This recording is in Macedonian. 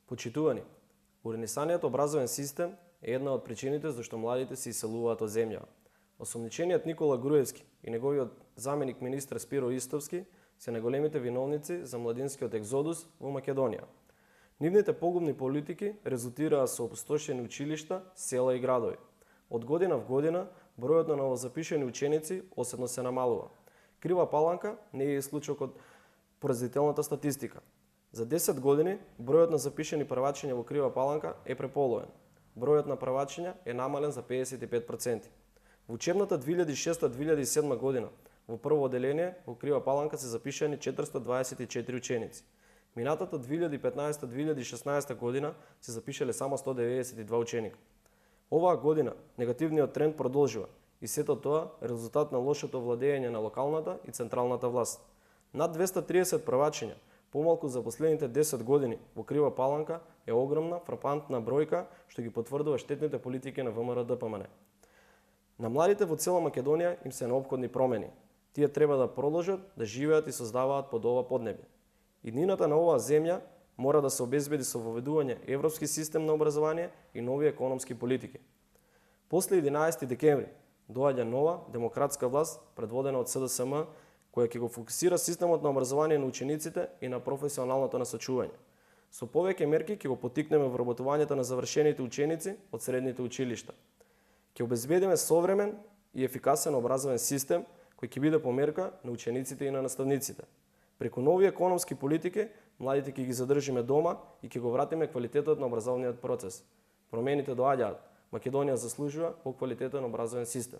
Почитувани, уренисаниот образовен систем е една од причините зашто младите се иселуваат од земјава. Осомничениот Никола Груевски и неговиот заменик министер Спиро Истовски се најголемите виновници за младинскиот екзодус во Македонија. Нивните погубни политики резултираа со опустошени училишта, села и градови. Од година в година бројот на новозапишени ученици оседно се намалува. Крива Паланка не е исклучок од поразителната статистика. За 10 години бројот на запишени првачиња во Крива Паланка е преполовен. Бројот на првачиња е намален за 55%. Во учебната 2006-2007 година во прво оделение во Крива Паланка се запишани 424 ученици. Минатата 2015-2016 година се запишале само 192 ученика. Оваа година негативниот тренд продолжува и сето тоа е резултат на лошото владење на локалната и централната власт. Над 230 првачиња, помалку за последните 10 години во Крива Паланка е огромна, фрапантна бројка што ги потврдува штетните политики на ВМРО-ДПМН. На младите во цела Македонија им се неопходни промени. Тие треба да продолжат да живеат и создаваат под ова поднебје. Иднината на оваа земја мора да се обезбеди со воведување европски систем на образование и нови економски политики. После 11 декември доаѓа нова демократска власт предводена од СДСМ, која ќе го фокусира системот на образование на учениците и на професионалното насочување. Со повеќе мерки ќе го поттикнеме вработувањето на завршените ученици од средните училишта. Ќе обезбедиме современ и ефикасен образовен систем кој ќе биде померка на учениците и на наставниците. Преку нови економски политики, младите ќе ги задржиме дома и ќе го вратиме квалитетот на образовниот процес. Промените доаѓаат. Македонија заслужува поквалитетен образовен систем.